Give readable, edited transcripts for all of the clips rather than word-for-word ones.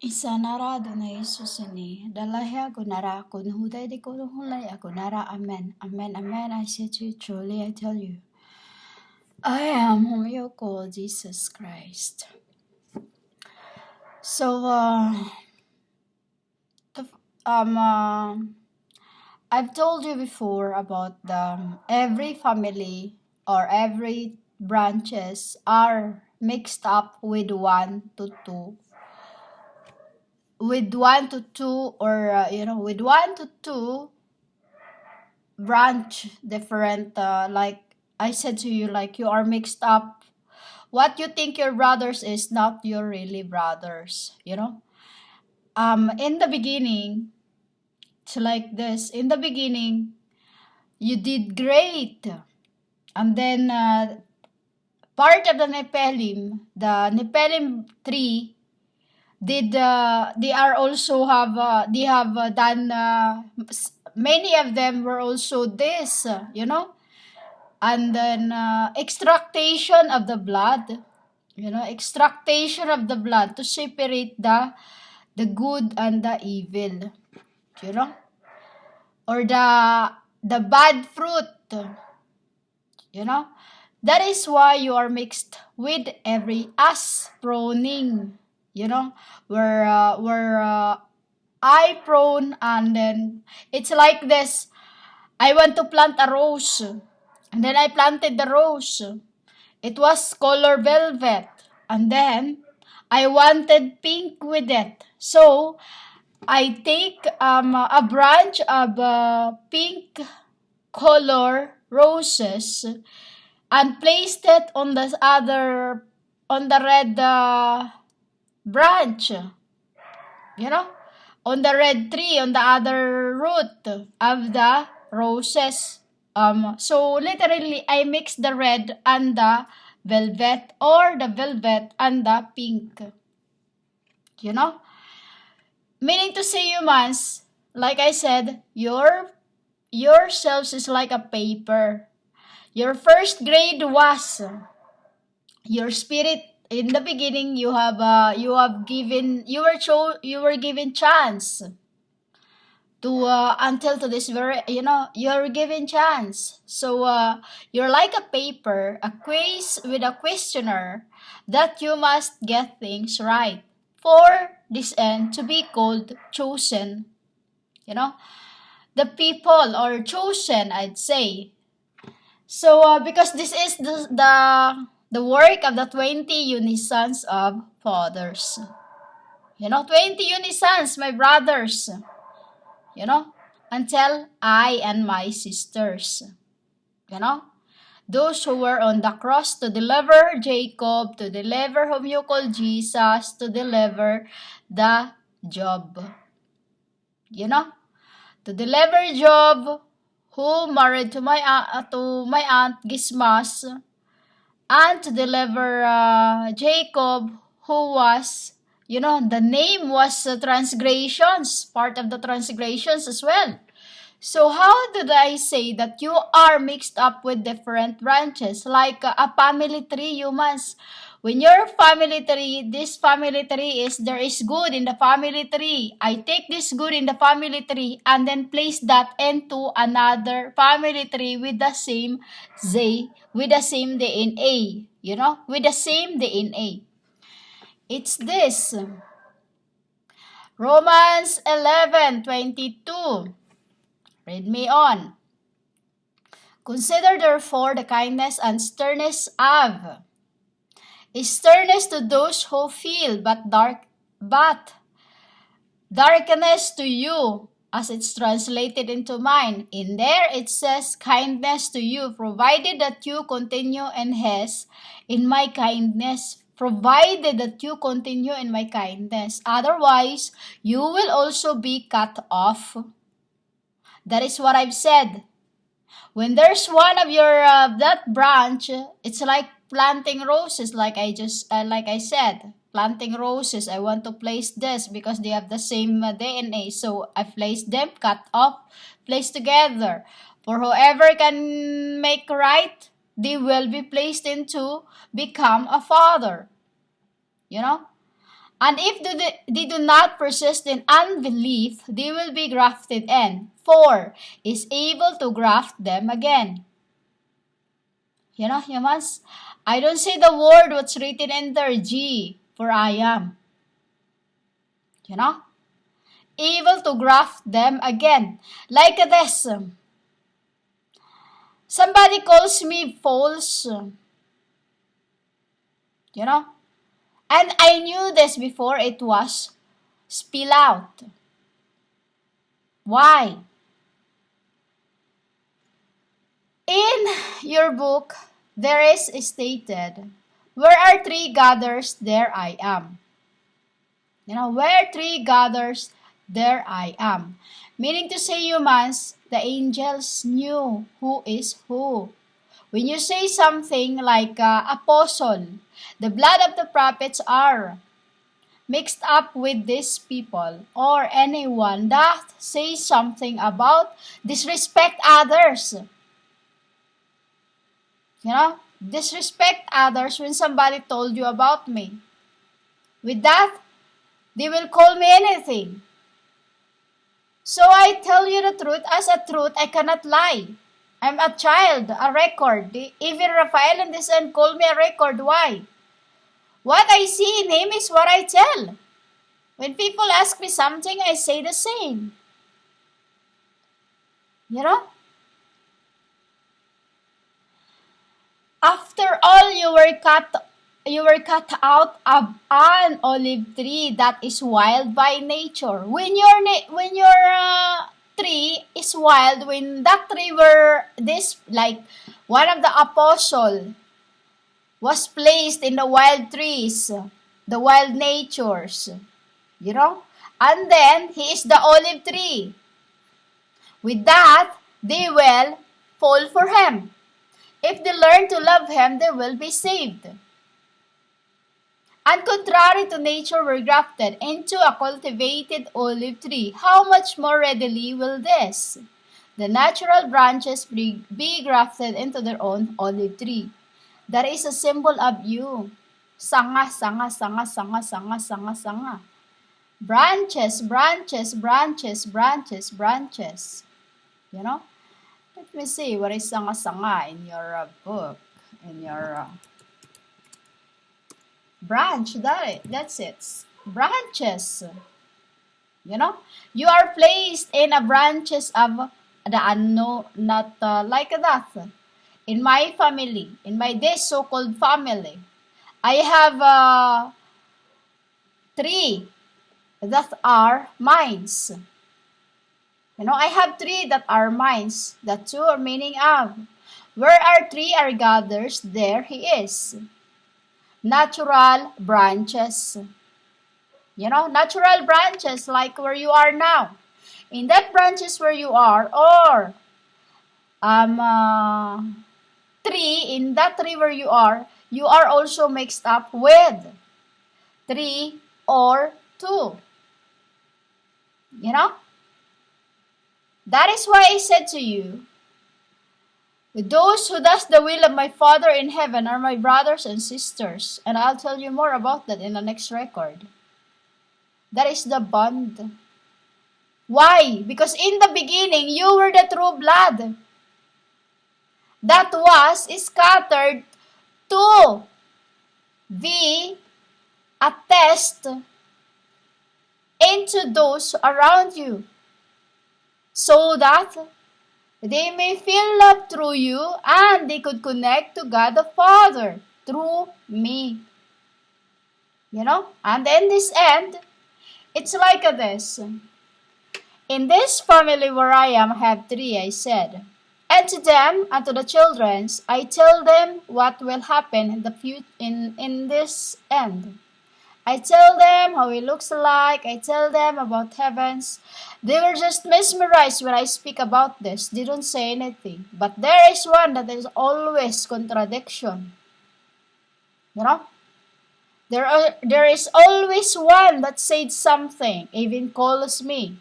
Isanara Adonai Susani, Dalahia Gunara, Kunhuda de Kuruhulai, Agunara, Amen, Amen, Amen. I say to you, truly, I tell you, I am whom you call Jesus Christ. So, I've told you before about every family or every branches are mixed up with one to two or with 1 to 2 branch different, like I said to you, like you are mixed up. What you think your brothers is not your really brothers. In the beginning, it's like this. In the beginning, you did great, and then part of the Nephilim tree did they are also have they have done many of them were also this, and then extractation of the blood, extractation of the blood to separate the good and the evil, you know or the bad fruit, you know that is why you are mixed with every us proning, where I prone, and then it's like this. I want to plant a rose, and then I planted the rose. It was color velvet, and then I wanted pink with it. So I take a branch of pink color roses and placed it on the red branch, on the red tree, on the other root of the roses. So literally, I mix the red and the velvet, or the velvet and the pink. Meaning to say, humans, like I said, yourselves is like a paper. Your first grade was your spirit. In the beginning, you were given chance to until to this very, you're given chance. So you're like a paper, a quiz with a questioner that you must get things right for this end to be called chosen. The people or chosen, I'd say. So because this is the work of the 20 unisons of fathers. 20 unisons, my brothers. Until I and my sisters. Those who were on the cross to deliver Jacob, to deliver whom you call Jesus, to deliver the Job. To deliver Job, who married to my aunt Gismas, and to deliver Jacob, who was, the name was transgressions, part of the transgressions as well. So how did I say that you are mixed up with different branches, like a family tree, humans? When your family tree, this family tree there is good in the family tree. I take this good in the family tree and then place that into another family tree with the same with the same DNA, with the same DNA. It's this. Romans 11:22. Read me on. Consider therefore the kindness and sternness of. Sternness to those who feel, but darkness to you, as it's translated into mine. In there it says kindness to you, provided that you continue in my kindness. Provided that you continue in my kindness. Otherwise, you will also be cut off. That is what I've said. When there's one of your that branch, it's like planting roses, like I said, planting roses. I want to place this because they have the same DNA. So I place them, cut off, place together. For whoever can make right, they will be placed into become a father. And if they do not persist in unbelief, they will be grafted in. 4 is able to graft them again. Humans, I don't say the word what's written in there, G, for I am. Able to graft them again. Like this. Somebody calls me false. And I knew this before it was spill out. Why? In your book, there is stated, where are 3 gathers, there I am. Where 3 gathers, there I am. Meaning to say, humans, the angels knew who is who. When you say something like apostle, the blood of the prophets are mixed up with these people, or anyone that says something about disrespect others. Disrespect others when somebody told you about me. With that, they will call me anything. So I tell you the truth. As a truth, I cannot lie. I'm a child, a record. Even Raphael and this end call me a record. Why? What I see in him is what I tell. When people ask me something, I say the same. After all, you were cut out of an olive tree that is wild by nature. When your tree is wild, when that tree were this, like one of the apostle was placed in the wild trees, the wild natures, and then he is the olive tree. With that, they will fall for him. If they learn to love him, they will be saved. And contrary to nature, were grafted into a cultivated olive tree. How much more readily will this, the natural branches, be grafted into their own olive tree? That is a symbol of you. Sanga, sanga, sanga, sanga, sanga, sanga, sanga. Branches, branches, branches, branches, branches. Let me see, what is sanga, sanga in your book, in your branch, that's it. Branches. You are placed in a branches of the not like that. In my family, in my this so-called family, I have 3 that are mines. I have 3 that are mines, the 2 are meaning of. Where are 3 are gathers, there he is. Natural branches. Natural branches like where you are now. In that branches where you are, or tree, in that tree where you are also mixed up with 3 or 2. That is why I said to you, those who does the will of my Father in heaven are my brothers and sisters. And I'll tell you more about that in the next record. That is the bond. Why? Because in the beginning, you were the true blood that was scattered to be a test into those around you, so that they may feel love through you and they could connect to God the Father through me. And in this end, it's like this. In this family where I am, I have 3, I said. And to them and to the children, I tell them what will happen in the in this end. I tell them how it looks like. I tell them about heavens. They were just mesmerized when I speak about this. They don't say anything. But there is one that is always contradiction. There is always one that said something, even calls me,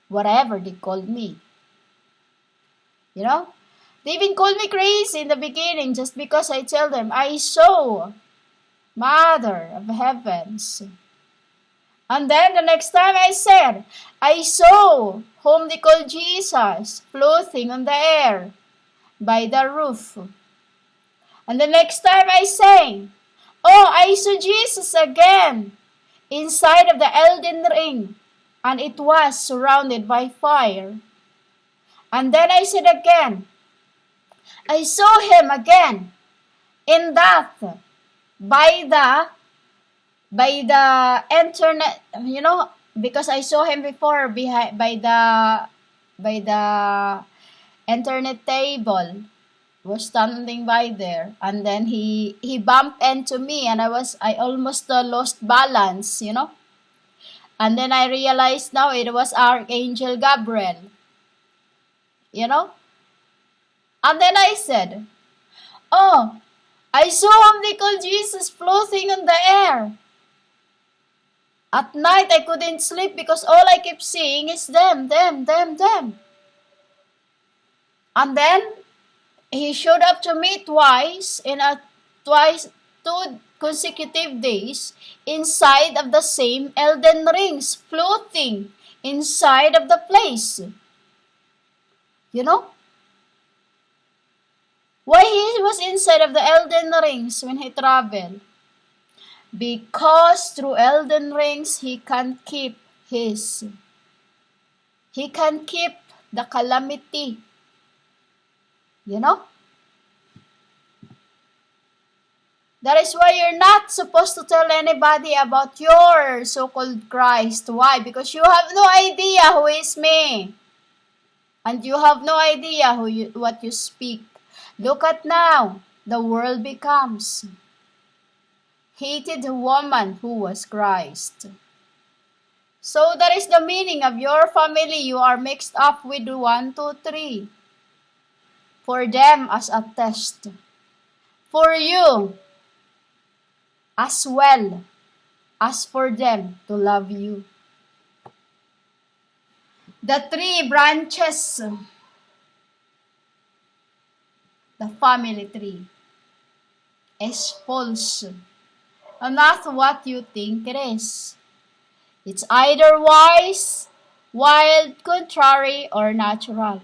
whatever they called me. They even called me crazy in the beginning just because I tell them I saw Mother of Heavens. And then the next time I said, I saw whom they call Jesus floating on the air by the roof. And the next time I sang, oh, I saw Jesus again inside of the Elden Ring, and it was surrounded by fire. And then I said again, I saw him again in that by the internet, because I saw him before behind by the internet table, was standing by there, and then he bumped into me, and I almost lost balance, and then I realized now it was Archangel Gabriel, and then I said, oh, I saw whom they call Jesus floating on the air. At night I couldn't sleep because all I kept seeing is them. And then he showed up to me twice, 2 consecutive days, inside of the same Elden Rings, floating inside of the place. Why he was inside of the Elden Rings when he traveled? Because through Elden Rings, he can keep the calamity. That is why you're not supposed to tell anybody about your so-called Christ. Why? Because you have no idea who is me. And you have no idea what you speak. Look at now, the world becomes hated the woman who was Christ. So that is the meaning of your family. You are mixed up with 1, 2, 3. For them as a test. For you as well as for them to love you. The 3 branches, the family tree, is false. And not what you think it is. It's either wise, wild, contrary, or natural.